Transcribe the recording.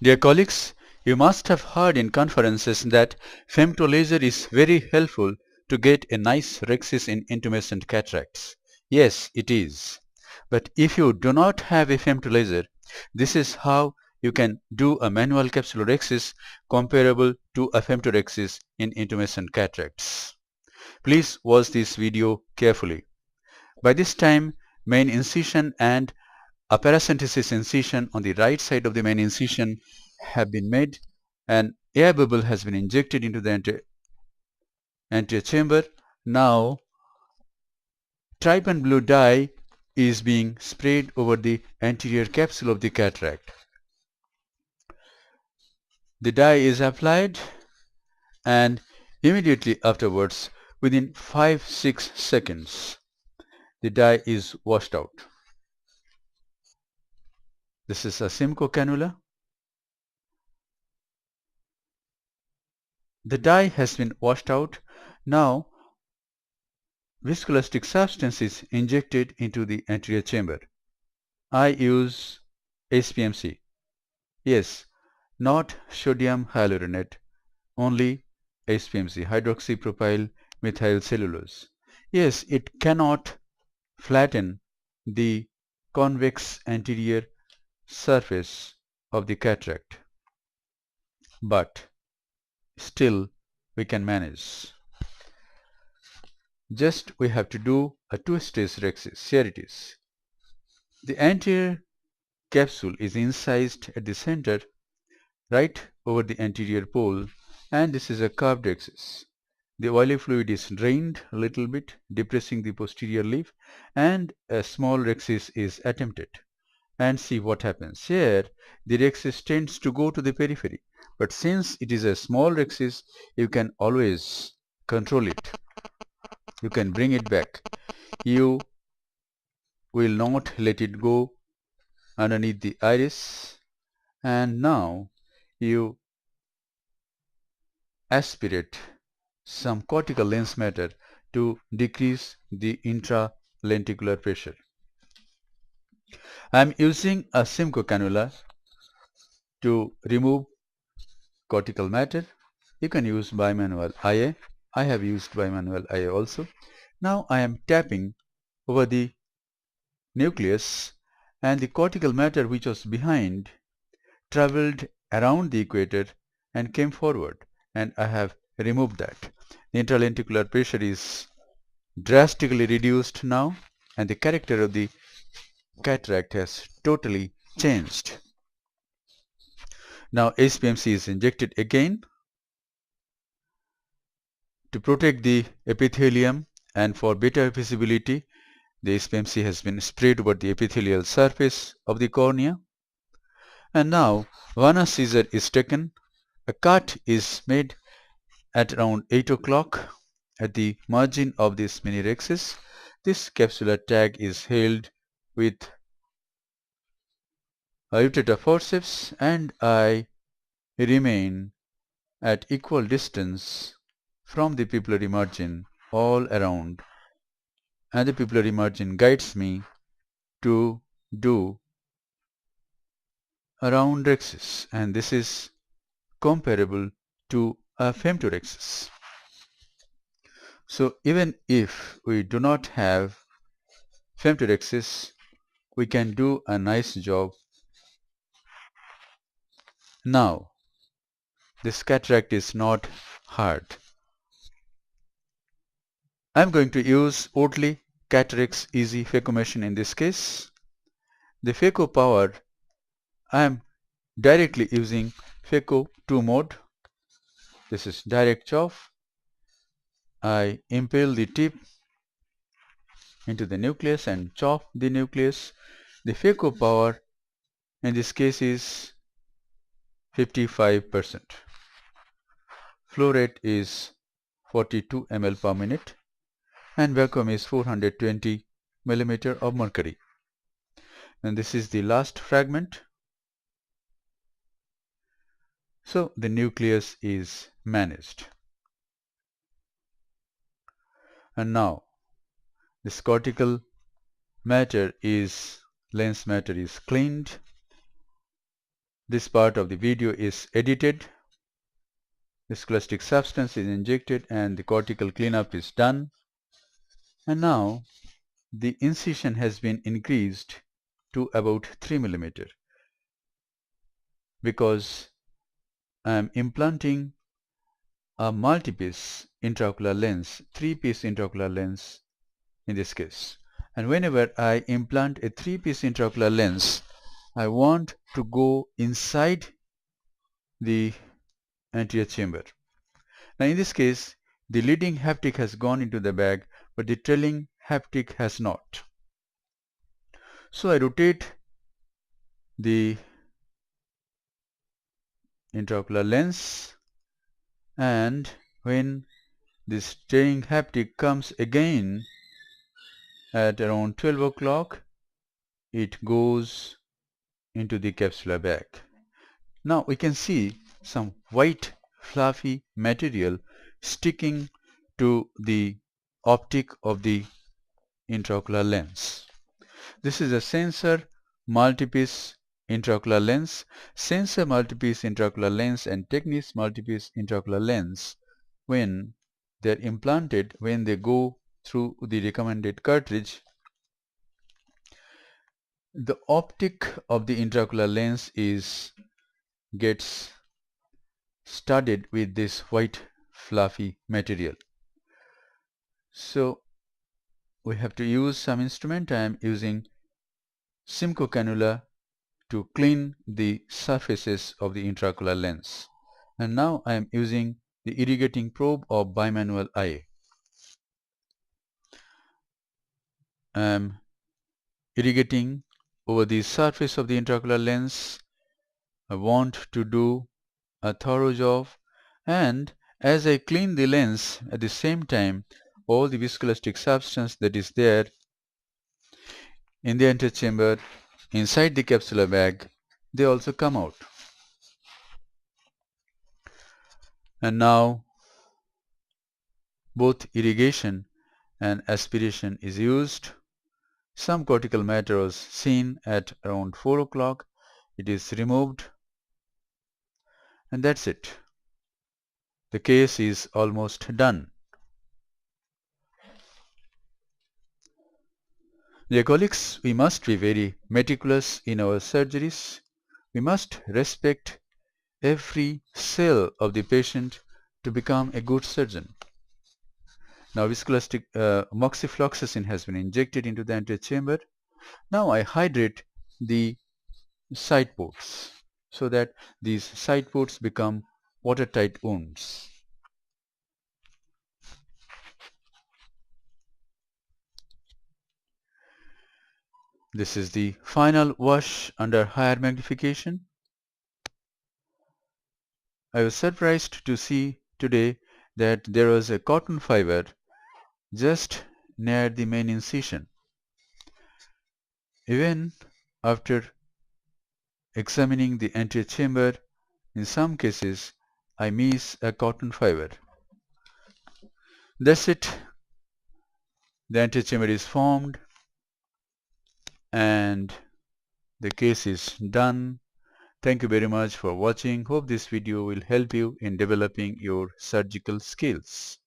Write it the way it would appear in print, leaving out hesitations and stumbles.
Dear colleagues, you must have heard in conferences that femto laser is very helpful to get a nice rhexis in intumescent cataracts. Yes, it is. But if you do not have a femto laser, this is how you can do a manual capsulorhexis comparable to a femtorhexis in intumescent cataracts. Please watch this video carefully. By this time, main incision and a paracentesis incision on the right side of the main incision have been made, and air bubble has been injected into the anterior chamber. Now trypan blue dye is being sprayed over the anterior capsule of the cataract. The dye is applied, and immediately afterwards, within 5-6 seconds, the dye is washed out. This is a Simcoe cannula. The dye has been washed out. Now viscoelastic substance is injected into the anterior chamber. I use HPMC. Yes, not sodium hyaluronate, only HPMC, hydroxypropyl methyl cellulose. Yes, it cannot flatten the convex anterior surface of the cataract, but still we can manage. Just we have to do a two-stage rhexis. Here it is. The anterior capsule is incised at the center, right over the anterior pole, and this is a curved rhexis. The oily fluid is drained a little bit, depressing the posterior leaf, and a small rhexis is attempted. And see what happens. Here, the rhexis tends to go to the periphery, but since it is a small rhexis, you can always control it. You can bring it back. You will not let it go underneath the iris, and now you aspirate some cortical lens matter to decrease the intralenticular pressure. I am using a Simcoe cannula to remove cortical matter. You can use bimanual IA. I have used bimanual IA also. Now I am tapping over the nucleus, and the cortical matter which was behind traveled around the equator and came forward, and I have removed that. The intralenticular pressure is drastically reduced now, and the character of the cataract has totally changed. Now HPMC is injected again to protect the epithelium, and for better visibility, the HPMC has been sprayed over the epithelial surface of the cornea. And now one scissor is taken. A cut is made at around 8 o'clock at the margin of this mini rhexis. This capsular tag is held with a rotator forceps, and I remain at equal distance from the pupillary margin all around, and the pupillary margin guides me to do a round rhexis, and this is comparable to a femtorhexis. So even if we do not have femtorhexis, we can do a nice job. Now this cataract is not hard. I am going to use Oatly Cataracts Easy Phaco machine in this case. The phaco power, I am directly using phaco 2 mode. This is direct chop. I impale the tip into the nucleus and chop the nucleus. The phaco power in this case is 55%. Flow rate is 42 ml per minute, and vacuum is 420 millimeter of mercury. And this is the last fragment. So the nucleus is managed. And now this cortical matter is, lens matter is cleaned, This part of the video is edited. Viscoelastic substance is injected and the cortical cleanup is done. And now the incision has been increased to about 3 mm because I am implanting a multi-piece intraocular lens, 3-piece intraocular lens in this case. And whenever I implant a 3-piece intraocular lens, I want to go inside the anterior chamber. Now in this case, the leading haptic has gone into the bag, but the trailing haptic has not. So I rotate the intraocular lens, and when this trailing haptic comes again at around 12 o'clock, it goes into the capsular bag. Now we can see some white fluffy material sticking to the optic of the intraocular lens. This is a sensor multipiece intraocular lens. Sensor multipiece intraocular lens and Technics multipiece intraocular lens, when they are implanted, when they go through the recommended cartridge, the optic of the intraocular lens gets studded with this white fluffy material. So we have to use some instrument. I am using Simcoe cannula to clean the surfaces of the intraocular lens. And now I am using the irrigating probe of bimanual eye. I am irrigating over the surface of the intraocular lens. I want to do a thorough job, and as I clean the lens, at the same time all the viscoelastic substance that is there in the anterior chamber inside the capsular bag, they also come out. And now both irrigation and aspiration is used. Some cortical matter was seen at around 4 o'clock. It is removed, and that's it. The case is almost done. Dear colleagues, we must be very meticulous in our surgeries. We must respect every cell of the patient to become a good surgeon. Now viscoelastic moxifloxacin has been injected into the anterior chamber. Now I hydrate the side ports so that these side ports become watertight wounds. This is the final wash under higher magnification. I was surprised to see today that there was a cotton fiber just near the main incision. Even after examining the anterior chamber, in some cases I miss a cotton fiber. That's it. The anterior chamber is formed and the case is done. Thank you very much for watching. Hope this video will help you in developing your surgical skills.